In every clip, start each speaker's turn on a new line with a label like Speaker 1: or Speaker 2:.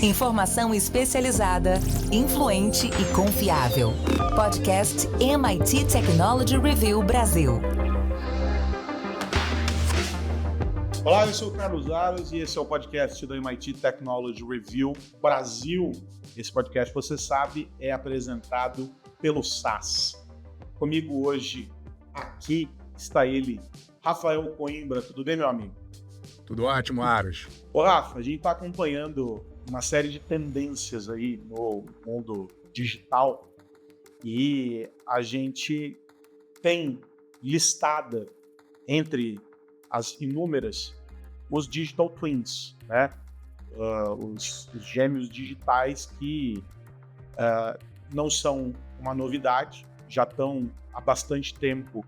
Speaker 1: Informação especializada, influente e confiável. Podcast MIT Technology Review Brasil.
Speaker 2: Olá, eu sou o Carlos Aras e esse é o podcast do MIT Technology Review Brasil. Esse podcast, você sabe, é apresentado pelo SAS. Comigo hoje, aqui, está ele, Rafael Coimbra. Tudo bem, meu amigo?
Speaker 3: Tudo ótimo, Aras.
Speaker 2: Ô, Rafa, a gente está acompanhando uma série de tendências aí no mundo digital e a gente tem listada entre as inúmeras os digital twins, né? Os gêmeos digitais que não são uma novidade, já estão há bastante tempo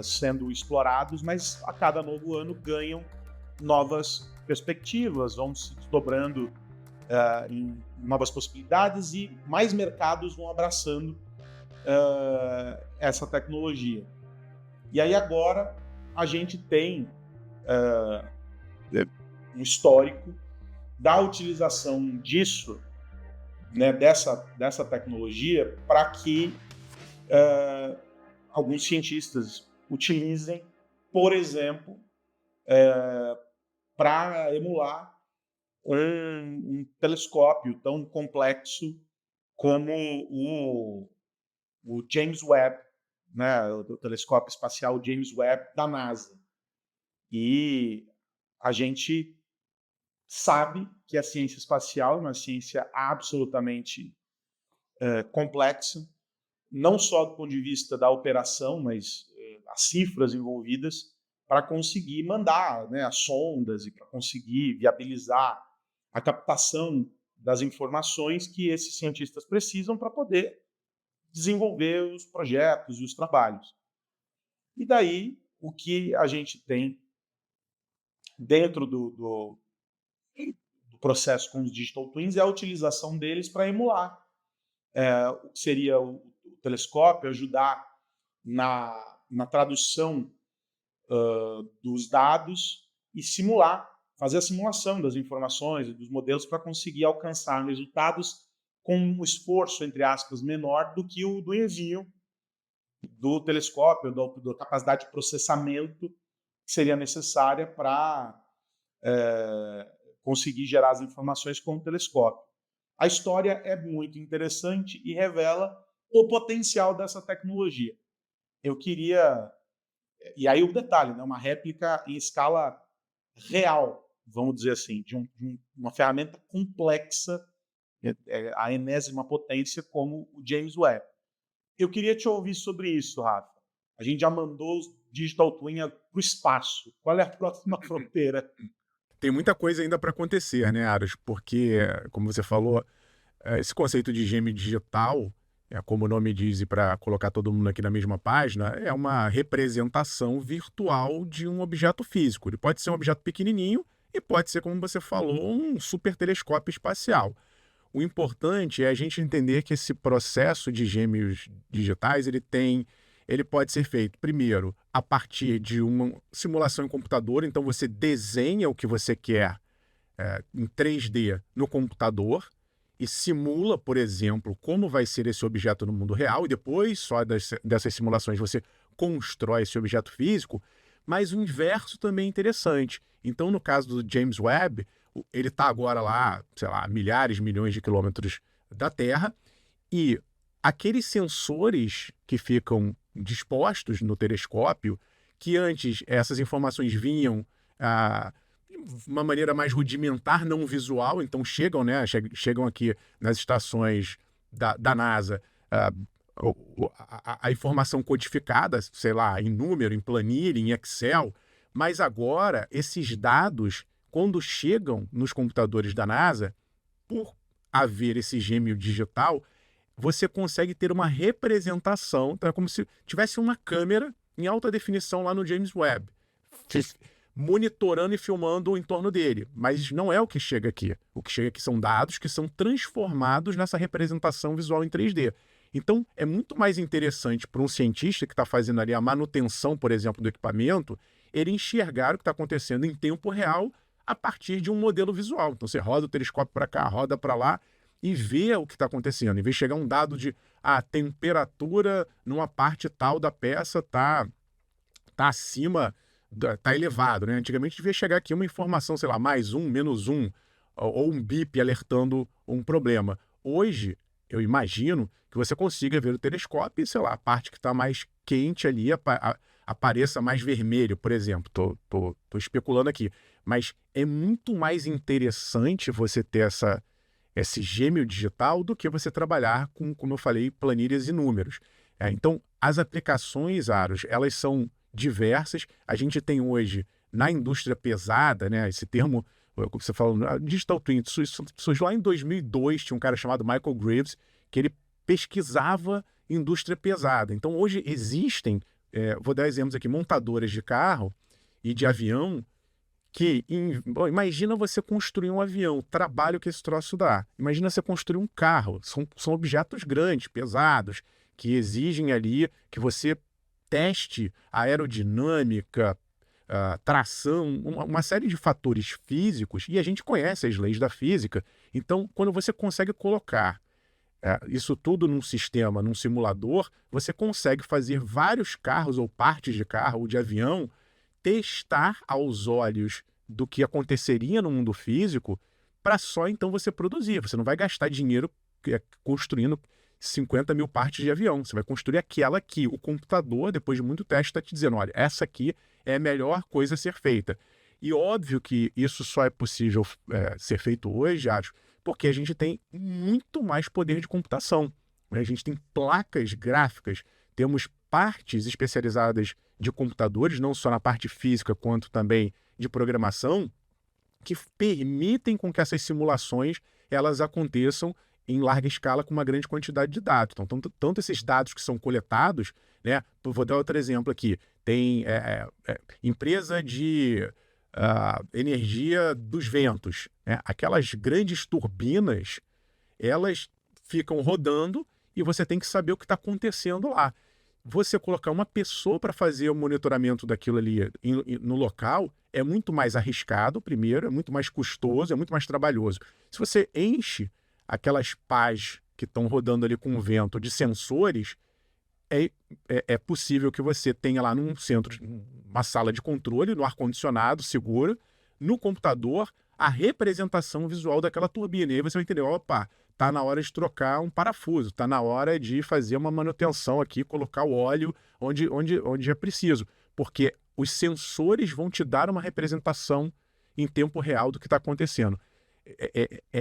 Speaker 2: sendo explorados, mas a cada novo ano ganham novas perspectivas, vão se desdobrando em novas possibilidades e mais mercados vão abraçando essa tecnologia. E aí agora a gente tem um histórico da utilização disso, né, dessa tecnologia, para que alguns cientistas utilizem, por exemplo, para emular um telescópio tão complexo como o James Webb, né, o telescópio espacial James Webb da NASA. E a gente sabe que a ciência espacial é uma ciência absolutamente complexa, não só do ponto de vista da operação, mas as cifras envolvidas para conseguir mandar, né, as sondas e para conseguir viabilizar a captação das informações que esses cientistas precisam para poder desenvolver os projetos e os trabalhos. E daí, o que a gente tem dentro do processo com os digital twins é a utilização deles para emular o que seria o telescópio, ajudar na tradução dos dados e fazer a simulação das informações e dos modelos para conseguir alcançar resultados com um esforço, entre aspas, menor do que o do envio do telescópio, da capacidade de processamento que seria necessária para conseguir gerar as informações com o telescópio. A história é muito interessante e revela o potencial dessa tecnologia. Eu queria... E aí o detalhe, né? Uma réplica em escala real, vamos dizer assim, de uma ferramenta complexa, a enésima potência, como o James Webb. Eu queria te ouvir sobre isso, Rafa. A gente já mandou os Digital Twin para o espaço. Qual é a próxima fronteira?
Speaker 3: Tem muita coisa ainda para acontecer, né, Aras? Porque, como você falou, esse conceito de gêmeo digital, como o nome diz, e para colocar todo mundo aqui na mesma página, é uma representação virtual de um objeto físico. Ele pode ser um objeto pequenininho e pode ser, como você falou, um super telescópio espacial. O importante é a gente entender que esse processo de gêmeos digitais, ele pode ser feito, primeiro, a partir de uma simulação em computador. Então, você desenha o que você quer em 3D no computador e simula, por exemplo, como vai ser esse objeto no mundo real, e depois, só dessas simulações, você constrói esse objeto físico. Mas o inverso também é interessante. Então, no caso do James Webb, ele está agora lá, sei lá, milhares, milhões de quilômetros da Terra, e aqueles sensores que ficam dispostos no telescópio, que antes essas informações vinham de uma maneira mais rudimentar, não visual, então chegam aqui nas estações da NASA a informação codificada, sei lá, em número, em planilha, em Excel, mas agora esses dados, quando chegam nos computadores da NASA, por haver esse gêmeo digital, você consegue ter uma representação, então é como se tivesse uma câmera em alta definição lá no James Webb, monitorando e filmando o entorno dele. Mas não é o que chega aqui. O que chega aqui são dados que são transformados nessa representação visual em 3D. Então, é muito mais interessante para um cientista que está fazendo ali a manutenção, por exemplo, do equipamento, ele enxergar o que está acontecendo em tempo real a partir de um modelo visual. Então você roda o telescópio para cá, roda para lá e vê o que está acontecendo. Em vez de chegar um dado de a temperatura numa parte tal da peça tá acima, tá elevado, né? Antigamente devia chegar aqui uma informação, sei lá, mais um, menos um, ou um bip alertando um problema. Hoje, eu imagino que você consiga ver o telescópio e, sei lá, a parte que está mais quente ali apareça mais vermelho, por exemplo. Tô especulando aqui. Mas é muito mais interessante você ter esse gêmeo digital do que você trabalhar com, como eu falei, planilhas e números. Então, as aplicações, Aros, elas são diversas. A gente tem hoje, na indústria pesada, né, esse termo, como você falou, Digital Twin, surgiu lá em 2002, tinha um cara chamado Michael Graves, que ele pesquisava indústria pesada. Então, hoje existem, vou dar exemplos aqui, montadoras de carro e de avião, bom, imagina você construir um avião, o trabalho que esse troço dá. Imagina você construir um carro. São objetos grandes, pesados, que exigem ali que você teste a aerodinâmica, tração, uma série de fatores físicos, e a gente conhece as leis da física. Então, quando você consegue colocar isso tudo num sistema, num simulador, você consegue fazer vários carros ou partes de carro ou de avião testar aos olhos do que aconteceria no mundo físico para só então você produzir. Você não vai gastar dinheiro construindo 50 mil partes de avião. Você vai construir aquela que o computador, depois de muito teste, está te dizendo, olha, essa aqui é a melhor coisa a ser feita. E óbvio que isso só é possível ser feito hoje, acho, porque a gente tem muito mais poder de computação. A gente tem placas gráficas, temos partes especializadas de computadores, não só na parte física, quanto também de programação, que permitem com que essas simulações elas aconteçam em larga escala com uma grande quantidade de dados. Então, tanto esses dados que são coletados, né? Vou dar outro exemplo aqui. Tem empresa de energia dos ventos, né? Aquelas grandes turbinas, elas ficam rodando e você tem que saber o que está acontecendo lá. Você colocar uma pessoa para fazer o monitoramento daquilo ali no local é muito mais arriscado, primeiro, é muito mais custoso, é muito mais trabalhoso. Se você enche aquelas pás que estão rodando ali com o vento de sensores, é possível que você tenha lá num centro, uma sala de controle, no ar-condicionado seguro, no computador, a representação visual daquela turbina. E aí você vai entender, opa, está na hora de trocar um parafuso, está na hora de fazer uma manutenção aqui, colocar o óleo onde é preciso. Porque os sensores vão te dar uma representação em tempo real do que está acontecendo.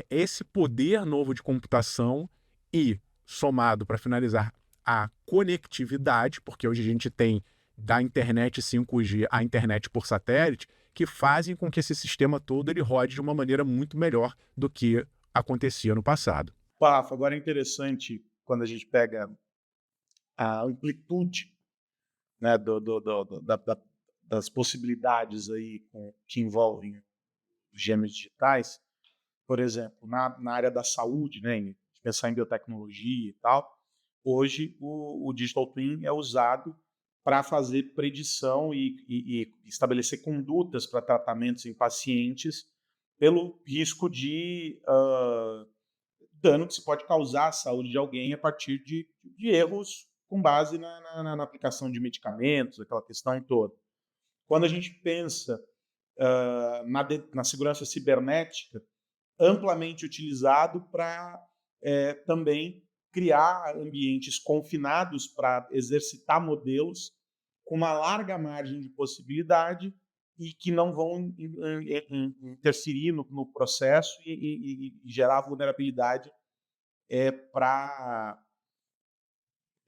Speaker 3: Esse poder novo de computação e, somado, para finalizar, a conectividade, porque hoje a gente tem da internet 5G à internet por satélite, que fazem com que esse sistema todo ele rode de uma maneira muito melhor do que acontecia no passado.
Speaker 2: Rafa, agora é interessante quando a gente pega a amplitude, né, das possibilidades aí que envolvem gêmeos digitais. Por exemplo, na área da saúde, né, pensar em biotecnologia e tal, hoje o Digital Twin é usado para fazer predição e estabelecer condutas para tratamentos em pacientes pelo risco de dano que se pode causar à saúde de alguém a partir de erros com base na aplicação de medicamentos, aquela questão toda. Quando a gente pensa na segurança cibernética, amplamente utilizado para também criar ambientes confinados para exercitar modelos com uma larga margem de possibilidade e que não vão interferir no processo e gerar vulnerabilidade para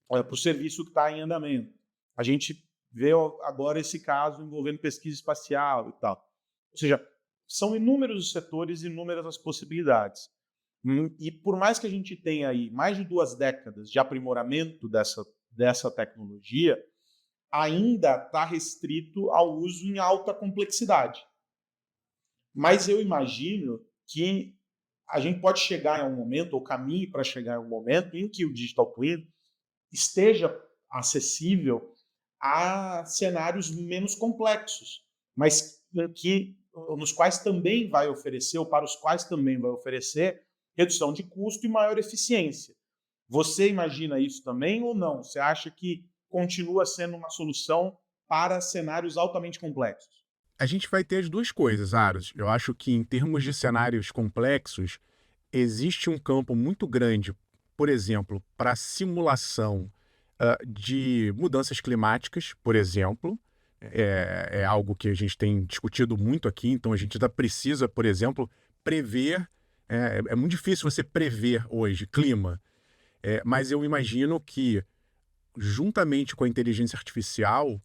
Speaker 2: o serviço que está em andamento. A gente vê agora esse caso envolvendo pesquisa espacial e tal. Ou seja, são inúmeros os setores e inúmeras as possibilidades. E por mais que a gente tenha aí mais de 2 décadas de aprimoramento dessa tecnologia, ainda está restrito ao uso em alta complexidade. Mas eu imagino que a gente pode chegar em um momento, ou caminhe para chegar em um momento, em que o Digital Twin esteja acessível a cenários menos complexos, mas que nos quais também vai oferecer, ou para os quais também vai oferecer, redução de custo e maior eficiência. Você imagina isso também ou não? Você acha que continua sendo uma solução para cenários altamente complexos?
Speaker 3: A gente vai ter as duas coisas, Aros. Eu acho que em termos de cenários complexos, existe um campo muito grande, por exemplo, para simulação de mudanças climáticas, por exemplo. É algo que a gente tem discutido muito aqui, então a gente ainda precisa, por exemplo, prever. É muito difícil você prever hoje clima, mas eu imagino que, juntamente com a inteligência artificial,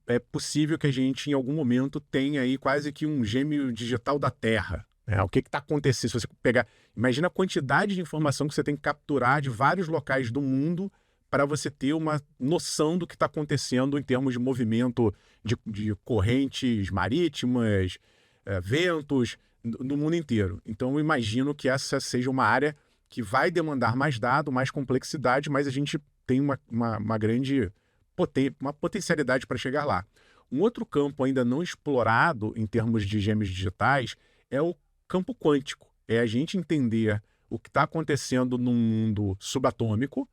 Speaker 3: é possível que a gente, em algum momento, tenha aí quase que um gêmeo digital da Terra. Né? O que está acontecendo? Se você pegar. Imagina a quantidade de informação que você tem que capturar de vários locais do mundo para você ter uma noção do que está acontecendo em termos de movimento de correntes marítimas, ventos, no mundo inteiro. Então, eu imagino que essa seja uma área que vai demandar mais dado, mais complexidade, mas a gente tem uma grande uma potencialidade para chegar lá. Um outro campo ainda não explorado em termos de gêmeos digitais é o campo quântico. É a gente entender o que está acontecendo no mundo subatômico.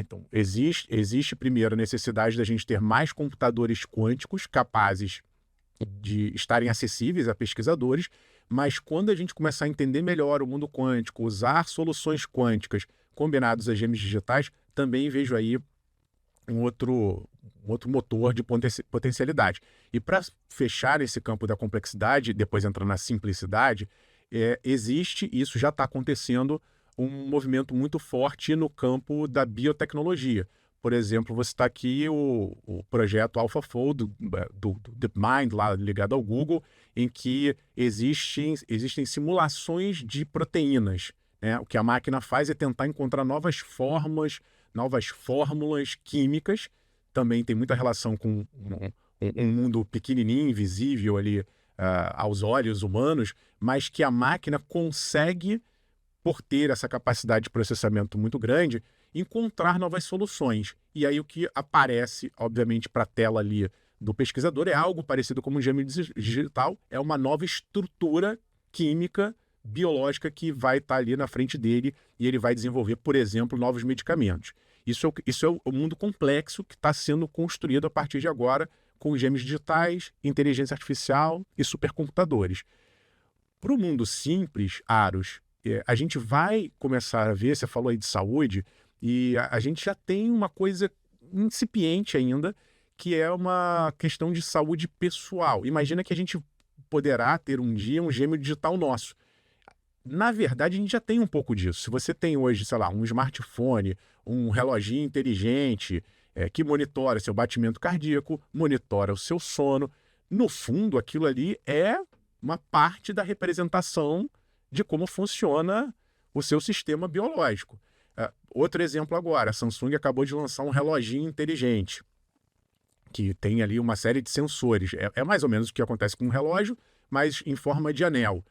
Speaker 3: Então, existe primeiro a necessidade da gente ter mais computadores quânticos capazes de estarem acessíveis a pesquisadores, mas quando a gente começar a entender melhor o mundo quântico, usar soluções quânticas combinadas a gêmeos digitais, também vejo aí um outro motor de potencialidade. E para fechar esse campo da complexidade, depois entrar na simplicidade, existe, e isso já está acontecendo, um movimento muito forte no campo da biotecnologia. Por exemplo, você está aqui o projeto AlphaFold do DeepMind, lá ligado ao Google, em que existem simulações de proteínas. Né? O que a máquina faz é tentar encontrar novas formas, novas fórmulas químicas. Também tem muita relação com um mundo pequenininho, invisível ali aos olhos humanos, mas que a máquina consegue, por ter essa capacidade de processamento muito grande, encontrar novas soluções. E aí o que aparece, obviamente, para a tela ali do pesquisador é algo parecido como um gêmeo digital, é uma nova estrutura química, biológica que vai estar ali na frente dele e ele vai desenvolver, por exemplo, novos medicamentos. Isso é o mundo complexo que está sendo construído a partir de agora com gêmeos digitais, inteligência artificial e supercomputadores. Para o mundo simples, Aros, a gente vai começar a ver, você falou aí de saúde, e a gente já tem uma coisa incipiente ainda, que é uma questão de saúde pessoal. Imagina que a gente poderá ter um dia um gêmeo digital nosso. Na verdade, a gente já tem um pouco disso. Se você tem hoje, sei lá, um smartphone, um reloginho inteligente, que monitora seu batimento cardíaco, monitora o seu sono, no fundo, aquilo ali é uma parte da representação de como funciona o seu sistema biológico. Outro exemplo agora, a Samsung acabou de lançar um reloginho inteligente, que tem ali uma série de sensores. É mais ou menos o que acontece com um relógio, mas em forma de anel.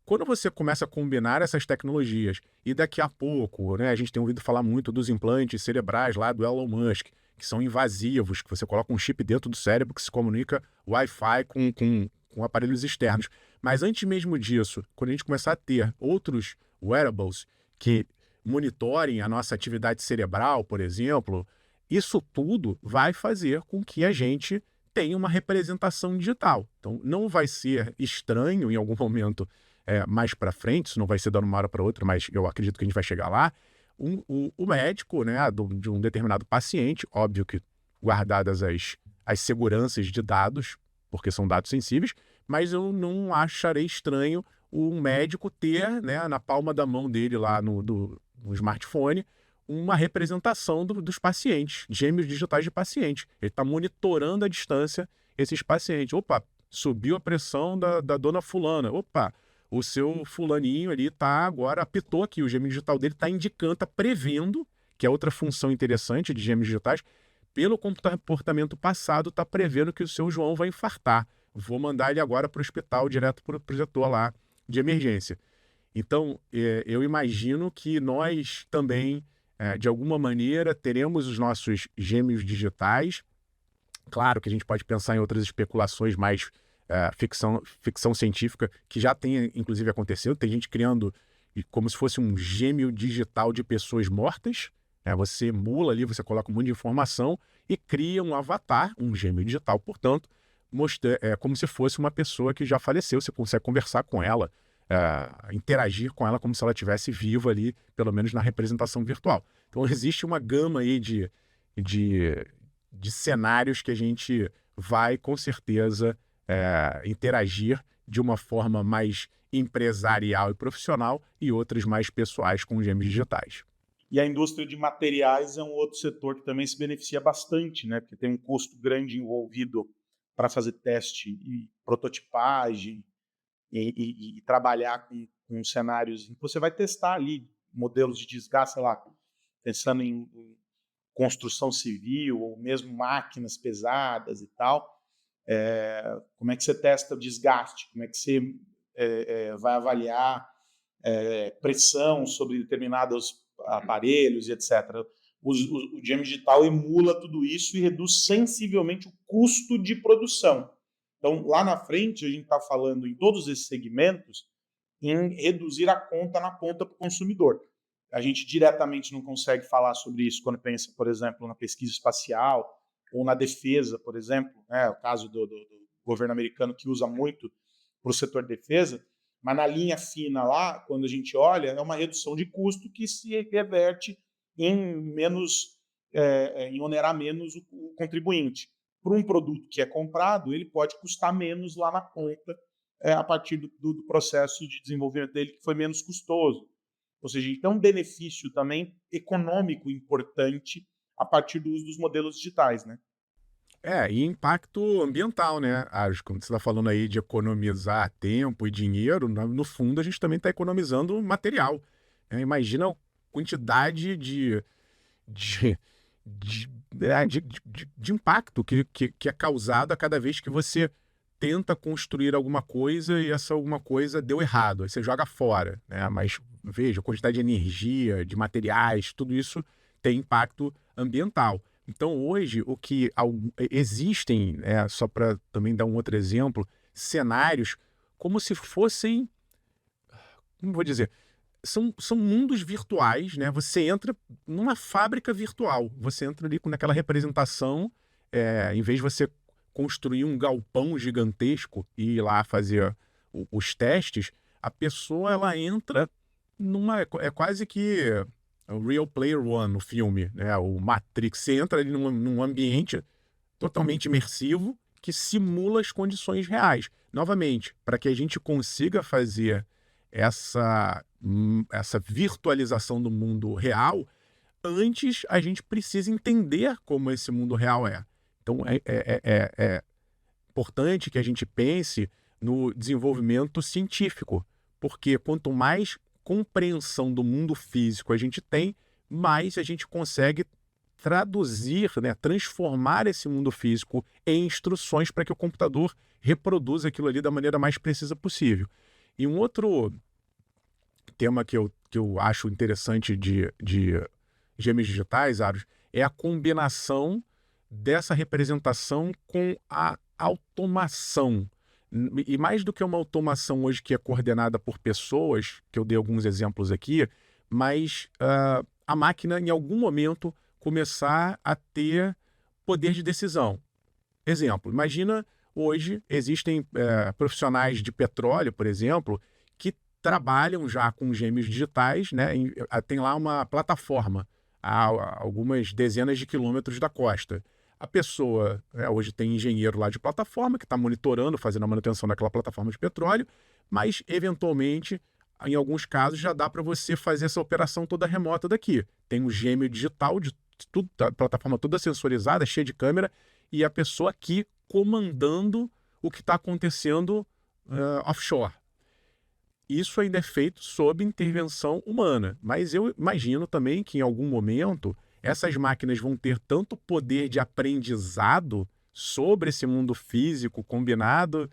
Speaker 3: Quando você começa a combinar essas tecnologias, e daqui a pouco, né, a gente tem ouvido falar muito dos implantes cerebrais lá do Elon Musk, que são invasivos, que você coloca um chip dentro do cérebro que se comunica Wi-Fi com aparelhos externos. Mas antes mesmo disso, quando a gente começar a ter outros wearables que monitorem a nossa atividade cerebral, por exemplo, isso tudo vai fazer com que a gente tenha uma representação digital. Então, não vai ser estranho em algum momento mais para frente, isso não vai ser de uma hora para outra, mas eu acredito que a gente vai chegar lá, o médico, né, de um determinado paciente, óbvio que guardadas as seguranças de dados, porque são dados sensíveis, mas eu não acharei estranho um médico ter, né, na palma da mão dele lá no smartphone, uma representação dos pacientes, gêmeos digitais de pacientes. Ele está monitorando à distância esses pacientes. Opa, subiu a pressão da dona fulana. Opa, o seu fulaninho ali tá agora, apitou aqui, o gêmeo digital dele está indicando, está prevendo, que é outra função interessante de gêmeos digitais, pelo comportamento passado, está prevendo que o seu João vai infartar. Vou mandar ele agora para o hospital, direto para o projetor lá de emergência. Então, eu imagino que nós também, de alguma maneira, teremos os nossos gêmeos digitais. Claro que a gente pode pensar em outras especulações mais ficção científica, que já tem, inclusive, acontecido. Tem gente criando como se fosse um gêmeo digital de pessoas mortas. Você emula ali, você coloca um monte de informação e cria um avatar, um gêmeo digital, portanto, como se fosse uma pessoa que já faleceu. Você consegue conversar com ela, interagir com ela como se ela estivesse viva ali, pelo menos na representação virtual. Então existe uma gama aí de cenários que a gente vai, com certeza, interagir de uma forma mais empresarial e profissional e outras mais pessoais com gêmeos digitais.
Speaker 2: E a indústria de materiais é um outro setor que também se beneficia bastante, né? Porque tem um custo grande envolvido para fazer teste e prototipagem e trabalhar com cenários em que você vai testar ali modelos de desgaste, sei lá, pensando em construção civil ou mesmo máquinas pesadas e tal. Como é que você testa o desgaste? Como é que você vai avaliar pressão sobre determinados aparelhos e etc. O gêmeo digital emula tudo isso e reduz sensivelmente o custo de produção. Então, lá na frente, a gente está falando em todos esses segmentos em reduzir a conta na ponta para o consumidor. A gente diretamente não consegue falar sobre isso quando pensa, por exemplo, na pesquisa espacial ou na defesa, por exemplo, o caso do governo americano que usa muito para o setor de defesa, mas na linha fina lá, quando a gente olha, é uma redução de custo que se reverte em onerar menos o contribuinte. Por um produto que é comprado, ele pode custar menos lá na ponta, a partir do processo de desenvolvimento dele, que foi menos custoso. Ou seja, então um benefício também econômico importante a partir do uso dos modelos digitais, né?
Speaker 3: E impacto ambiental, né? Quando você está falando aí de economizar tempo e dinheiro, no fundo a gente também está economizando material. Imagina a quantidade de impacto que é causado a cada vez que você tenta construir alguma coisa e essa alguma coisa deu errado, aí você joga fora, né? Mas veja, a quantidade de energia, de materiais, tudo isso tem impacto ambiental. Então, hoje, o que existem, só para também dar um outro exemplo, cenários como se fossem, como vou dizer, são mundos virtuais, né? Você entra numa fábrica virtual, você entra ali naquela representação, em vez de você construir um galpão gigantesco e ir lá fazer os testes, a pessoa ela entra é quase que o Real Player One, no filme, né? O Matrix. Você entra ali num ambiente totalmente imersivo que simula as condições reais. Novamente, para que a gente consiga fazer essa virtualização do mundo real, antes a gente precisa entender como esse mundo real é. Então, é importante que a gente pense no desenvolvimento científico, porque quanto mais compreensão do mundo físico a gente tem, mais a gente consegue traduzir, né, transformar esse mundo físico em instruções para que o computador reproduza aquilo ali da maneira mais precisa possível. E um outro tema que eu acho interessante de gêmeos digitais, Aros, é a combinação dessa representação com a automação. E mais do que uma automação hoje que é coordenada por pessoas, que eu dei alguns exemplos aqui, mas a máquina, em algum momento, começar a ter poder de decisão. Exemplo, imagina hoje existem profissionais de petróleo, por exemplo, que trabalham já com gêmeos digitais, né? Tem lá uma plataforma a algumas dezenas de quilômetros da costa. A pessoa, hoje tem engenheiro lá de plataforma que está monitorando, fazendo a manutenção daquela plataforma de petróleo, mas, eventualmente, em alguns casos, já dá para você fazer essa operação toda remota daqui. Tem um gêmeo digital, a plataforma toda sensorizada, cheia de câmera, e a pessoa aqui comandando o que está acontecendo offshore. Isso ainda é feito sob intervenção humana, mas eu imagino também que, em algum momento, essas máquinas vão ter tanto poder de aprendizado sobre esse mundo físico combinado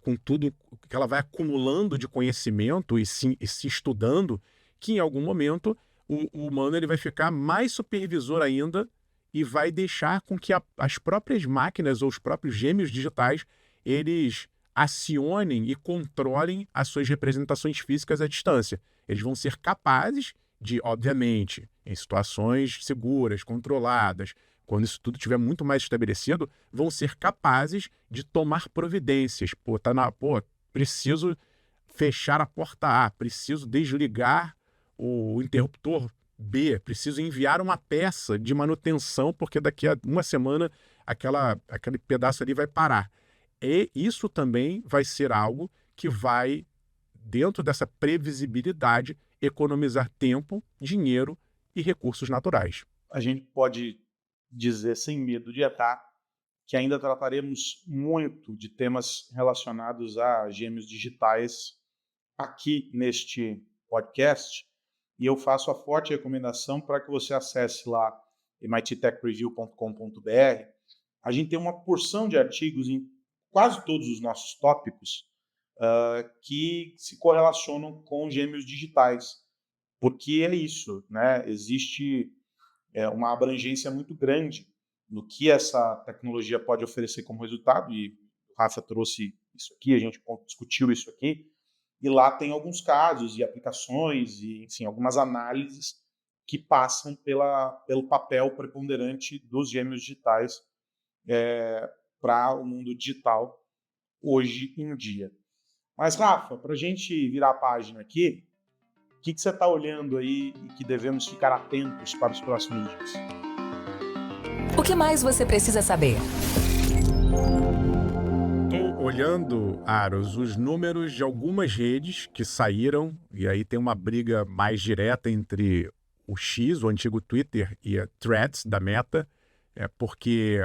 Speaker 3: com tudo que ela vai acumulando de conhecimento e se estudando, que em algum momento o humano ele vai ficar mais supervisor ainda e vai deixar com que as próprias máquinas ou os próprios gêmeos digitais eles acionem e controlem as suas representações físicas à distância. Eles vão ser capazes de, obviamente, em situações seguras, controladas, quando isso tudo estiver muito mais estabelecido, vão ser capazes de tomar providências. Preciso fechar a porta A, preciso desligar o interruptor B, preciso enviar uma peça de manutenção, porque daqui a uma semana aquele pedaço ali vai parar. E isso também vai ser algo que vai, dentro dessa previsibilidade, economizar tempo, dinheiro e recursos naturais.
Speaker 2: A gente pode dizer, sem medo de errar, que ainda trataremos muito de temas relacionados a gêmeos digitais aqui neste podcast, e eu faço a forte recomendação para que você acesse lá mittechreview.com.br. A gente tem uma porção de artigos em quase todos os nossos tópicos que se correlacionam com gêmeos digitais, porque é isso, né? Existe uma abrangência muito grande no que essa tecnologia pode oferecer como resultado, e o Rafa trouxe isso aqui, a gente discutiu isso aqui, e lá tem alguns casos e aplicações e, enfim, algumas análises que passam pelo papel preponderante dos gêmeos digitais para o mundo digital hoje em dia. Mas, Rafa, para a gente virar a página aqui, o que você está olhando aí e que devemos ficar atentos para os próximos dias?
Speaker 1: O que mais você precisa saber?
Speaker 3: Estou olhando, Aros, os números de algumas redes que saíram, e aí tem uma briga mais direta entre o X, o antigo Twitter, e a Threads da Meta, porque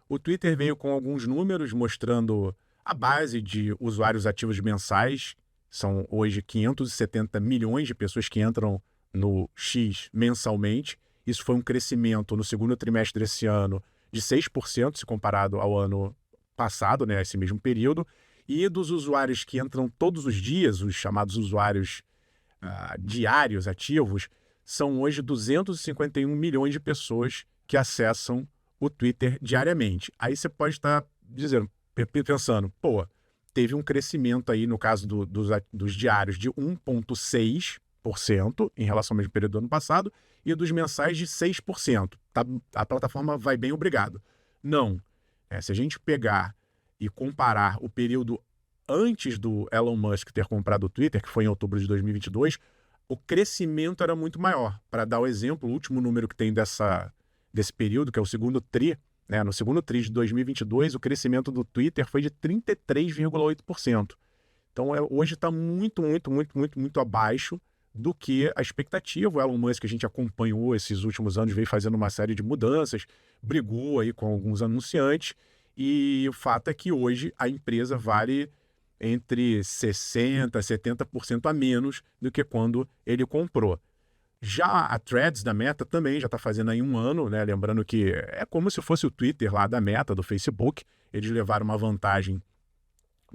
Speaker 3: o Twitter veio com alguns números mostrando a base de usuários ativos mensais. São hoje 570 milhões de pessoas que entram no X mensalmente. Isso foi um crescimento no segundo trimestre desse ano de 6% se comparado ao ano passado, né, esse mesmo período. E dos usuários que entram todos os dias, os chamados usuários diários ativos, são hoje 251 milhões de pessoas que acessam o Twitter diariamente. Aí você pode estar pensando, teve um crescimento aí, no caso dos diários, de 1,6% em relação ao mesmo período do ano passado, e dos mensais de 6%. A plataforma vai bem, obrigado. Não. Se a gente pegar e comparar o período antes do Elon Musk ter comprado o Twitter, que foi em outubro de 2022, o crescimento era muito maior. Para dar o exemplo, o último número que tem desse período, que é o segundo TRI, no segundo TRI de 2022, o crescimento do Twitter foi de 33,8%. Então, hoje está muito, muito, muito, muito, muito abaixo do que a expectativa. O Elon Musk, a gente acompanhou esses últimos anos, veio fazendo uma série de mudanças, brigou aí com alguns anunciantes, e o fato é que hoje a empresa vale entre 60% a 70% a menos do que quando ele comprou. Já a Threads da Meta também já está fazendo aí um ano, né? Lembrando que é como se fosse o Twitter lá da Meta, do Facebook. Eles levaram uma vantagem,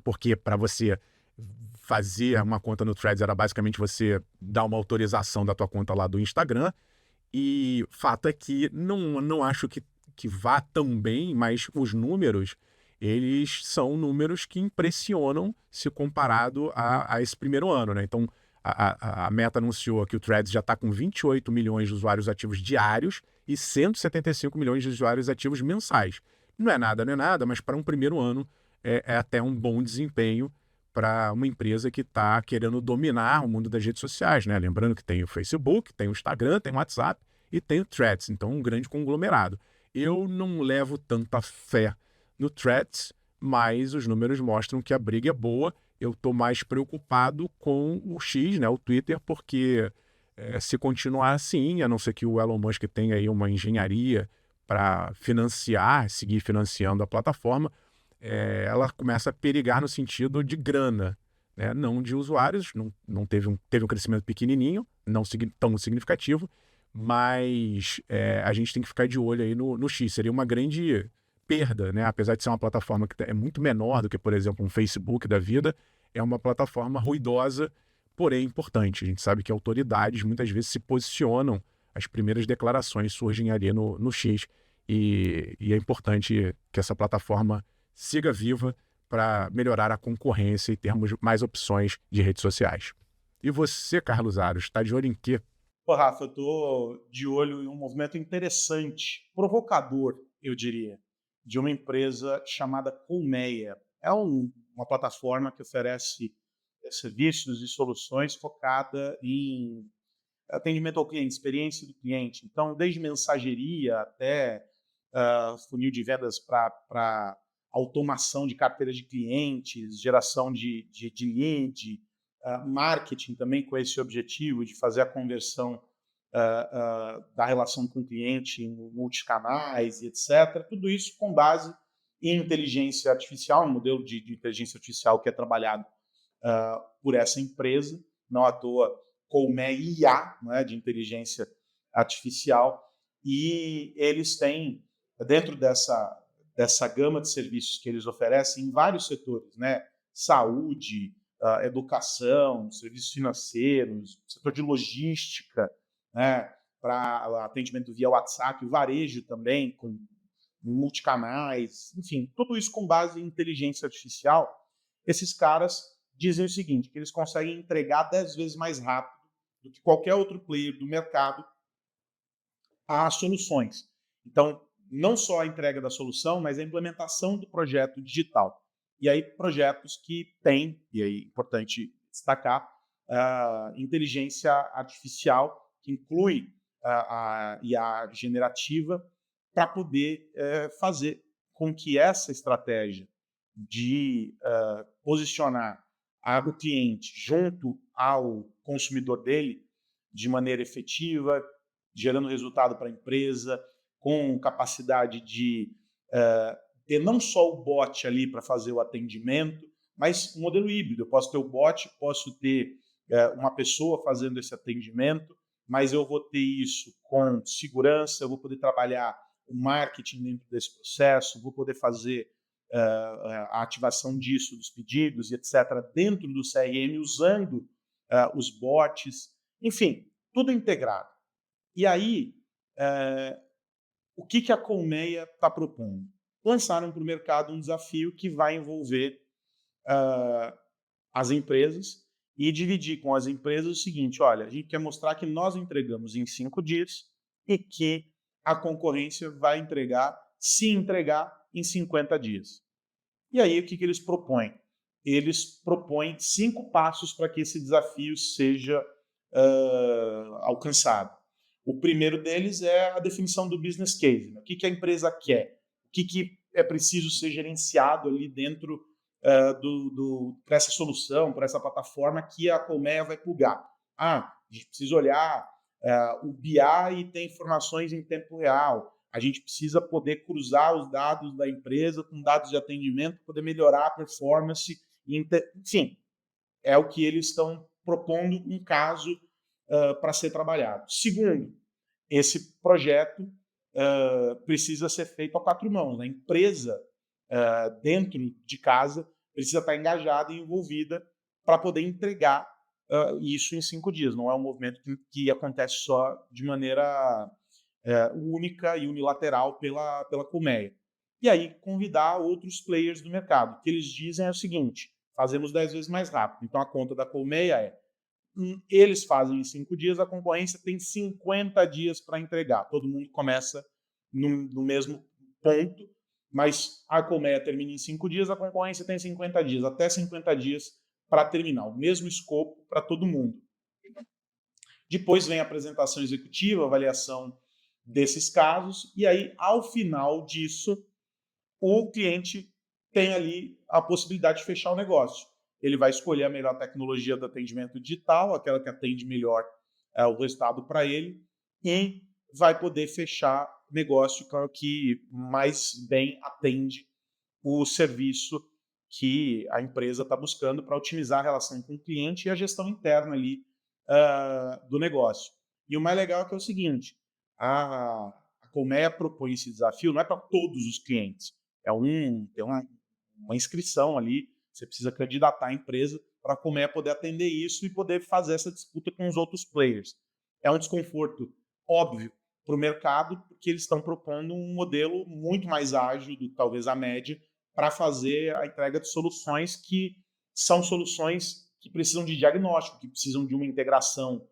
Speaker 3: porque para você fazer uma conta no Threads era basicamente você dar uma autorização da tua conta lá do Instagram. E fato é que não acho que vá tão bem, mas os números, eles são números que impressionam se comparado a esse primeiro ano, né? Então, a Meta anunciou que o Threads já está com 28 milhões de usuários ativos diários e 175 milhões de usuários ativos mensais. Não é nada, mas para um primeiro ano é até um bom desempenho para uma empresa que está querendo dominar o mundo das redes sociais, né? Lembrando que tem o Facebook, tem o Instagram, tem o WhatsApp e tem o Threads, então um grande conglomerado. Eu não levo tanta fé no Threads, mas os números mostram que a briga é boa. Eu estou mais preocupado com o X, né, o Twitter, porque se continuar assim, a não ser que o Elon Musk tenha aí uma engenharia para seguir financiando a plataforma, ela começa a perigar no sentido de grana, né, não de usuários. Não teve um crescimento pequenininho, não tão significativo, mas a gente tem que ficar de olho aí no X. Seria uma grande perda, né? Apesar de ser uma plataforma que é muito menor do que, por exemplo, um Facebook da vida, é uma plataforma ruidosa, porém importante. A gente sabe que autoridades muitas vezes se posicionam, as primeiras declarações surgem ali no X, e é importante que essa plataforma siga viva para melhorar a concorrência e termos mais opções de redes sociais. E você, Carlos Aros, está de olho em quê?
Speaker 2: Pô, Rafa, eu tô de olho em um movimento interessante, provocador, eu diria, de uma empresa chamada Colmeia. É uma plataforma que oferece serviços e soluções focada em atendimento ao cliente, experiência do cliente. Então, desde mensageria até funil de vendas para automação de carteira de clientes, geração de lead, marketing também com esse objetivo de fazer a conversão da relação com o cliente em multicanais e etc. Tudo isso com base em inteligência artificial, um modelo de inteligência artificial que é trabalhado por essa empresa, não à toa Colmeia IA, né, de inteligência artificial, e eles têm, dentro dessa gama de serviços que eles oferecem em vários setores, né, saúde, educação, serviços financeiros, setor de logística, né, para atendimento via WhatsApp, o varejo também, com multicanais, enfim, tudo isso com base em inteligência artificial. Esses caras dizem o seguinte, que eles conseguem entregar 10 vezes mais rápido do que qualquer outro player do mercado as soluções. Então, não só a entrega da solução, mas a implementação do projeto digital. E aí, projetos que têm, e aí é importante destacar, inteligência artificial, que inclui a IA generativa, para poder fazer com que essa estratégia de posicionar o cliente junto ao consumidor dele de maneira efetiva, gerando resultado para a empresa, com capacidade de ter não só o bot ali para fazer o atendimento, mas um modelo híbrido. Eu posso ter o bot, posso ter uma pessoa fazendo esse atendimento, mas eu vou ter isso com segurança, eu vou poder trabalhar o marketing dentro desse processo, vou poder fazer a ativação disso, dos pedidos e etc., dentro do CRM, usando os bots, enfim, tudo integrado. E aí, o que a Colmeia está propondo? Lançaram para o mercado um desafio que vai envolver as empresas e dividir com as empresas o seguinte, olha, a gente quer mostrar que nós entregamos em 5 dias e que a concorrência vai entregar, se entregar, em 50 dias. E aí, o que eles propõem? Eles propõem 5 passos para que esse desafio seja alcançado. O primeiro deles é a definição do business case. Né? O que a empresa quer? O que é preciso ser gerenciado ali dentro para essa solução, para essa plataforma que a Colmeia vai plugar? A gente precisa olhar o BI e ter informações em tempo real. A gente precisa poder cruzar os dados da empresa com dados de atendimento, poder melhorar a performance. Enfim, é o que eles estão propondo um caso para ser trabalhado. Segundo, esse projeto precisa ser feito a 4 mãos. A empresa, dentro de casa, precisa estar engajada e envolvida para poder entregar isso em 5 dias. Não é um movimento que acontece só de maneira única e unilateral pela Colmeia. E aí convidar outros players do mercado. O que eles dizem é o seguinte, fazemos 10 vezes mais rápido. Então a conta da Colmeia eles fazem em 5 dias, a concorrência tem 50 dias para entregar. Todo mundo começa no mesmo ponto, mas a Colmeia termina em 5 dias, a concorrência tem 50 dias, até 50 dias para terminar. O mesmo escopo para todo mundo. Depois vem a apresentação executiva, avaliação desses casos, e aí, ao final disso, o cliente tem ali a possibilidade de fechar o negócio. Ele vai escolher a melhor tecnologia do atendimento digital, aquela que atende melhor o resultado para ele, e vai poder fechar negócio que mais bem atende o serviço que a empresa está buscando para otimizar a relação com o cliente e a gestão interna ali do negócio. E o mais legal é que é o seguinte, a Colmeia propõe esse desafio, não é para todos os clientes, tem uma inscrição ali, você precisa candidatar a empresa para a Colmeia poder atender isso e poder fazer essa disputa com os outros players. É um desconforto óbvio para o mercado, porque eles estão propondo um modelo muito mais ágil do que talvez a média, para fazer a entrega de soluções que são soluções que precisam de diagnóstico, que precisam de uma integração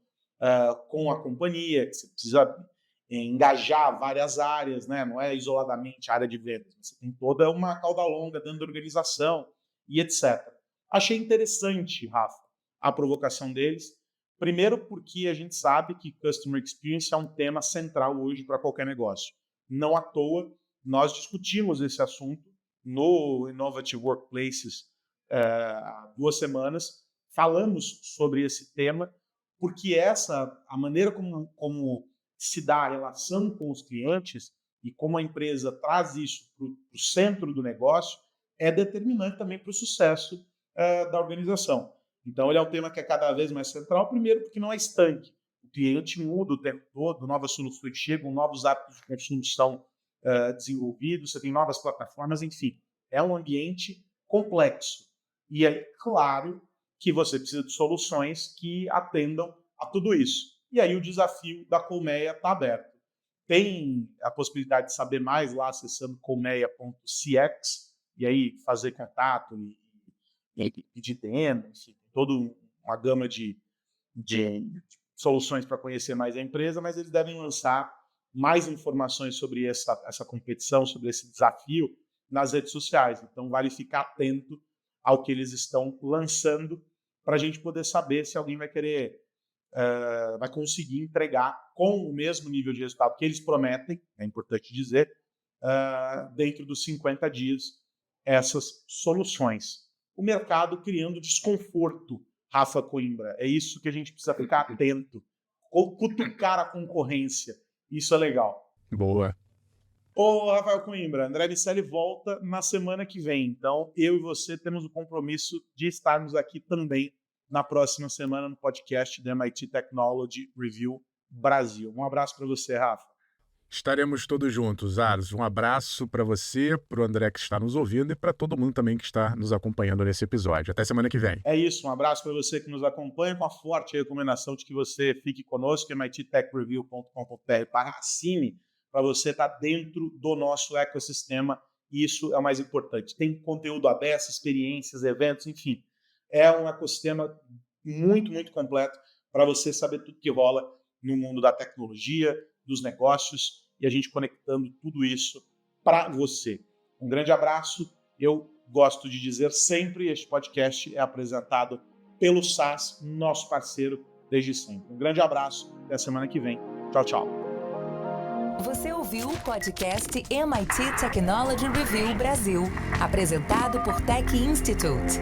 Speaker 2: com a companhia, que você precisa engajar várias áreas, né? Não é isoladamente a área de vendas, você tem toda uma cauda longa dentro da organização e etc. Achei interessante, Rafa, a provocação deles. Primeiro porque a gente sabe que Customer Experience é um tema central hoje para qualquer negócio. Não à toa, nós discutimos esse assunto no Innovative Workplaces há 2 semanas, falamos sobre esse tema, porque a maneira como se dá a relação com os clientes e como a empresa traz isso para o centro do negócio é determinante também para o sucesso da organização. Então, ele é um tema que é cada vez mais central, primeiro porque não é estanque. O cliente muda o tempo todo, novas soluções chegam, novos hábitos de consumo são desenvolvidos, você tem novas plataformas, enfim. É um ambiente complexo. E é claro que você precisa de soluções que atendam a tudo isso. E aí o desafio da Colmeia está aberto. Tem a possibilidade de saber mais lá acessando colmeia.cx e aí fazer contato e pedir demo, enfim, toda uma gama de soluções para conhecer mais a empresa, mas eles devem lançar mais informações sobre essa competição, sobre esse desafio nas redes sociais. Então, vale ficar atento ao que eles estão lançando para a gente poder saber se alguém vai querer, vai conseguir entregar com o mesmo nível de resultado que eles prometem, é importante dizer, dentro dos 50 dias, essas soluções. O mercado criando desconforto, Rafa Coimbra. É isso que a gente precisa ficar atento. Cutucar a concorrência. Isso é legal.
Speaker 3: Boa.
Speaker 2: Ô, Rafael Coimbra, André Miceli volta na semana que vem. Então, eu e você temos o compromisso de estarmos aqui também na próxima semana no podcast do MIT Technology Review Brasil. Um abraço para você, Rafa.
Speaker 3: Estaremos todos juntos, Aros. Um abraço para você, para o André que está nos ouvindo e para todo mundo também que está nos acompanhando nesse episódio. Até semana que vem.
Speaker 2: É isso, um abraço para você que nos acompanha, com a forte recomendação de que você fique conosco, mittechreview.com.br/assine, para você estar dentro do nosso ecossistema. Isso é o mais importante. Tem conteúdo aberto, experiências, eventos, enfim. É um ecossistema muito, muito completo para você saber tudo que rola no mundo da tecnologia, dos negócios, e a gente conectando tudo isso para você. Um grande abraço. Eu gosto de dizer sempre, este podcast é apresentado pelo SAS, nosso parceiro desde sempre. Um grande abraço, até a semana que vem. Tchau, tchau.
Speaker 1: Você ouviu o podcast MIT Technology Review Brasil, apresentado por Tech Institute.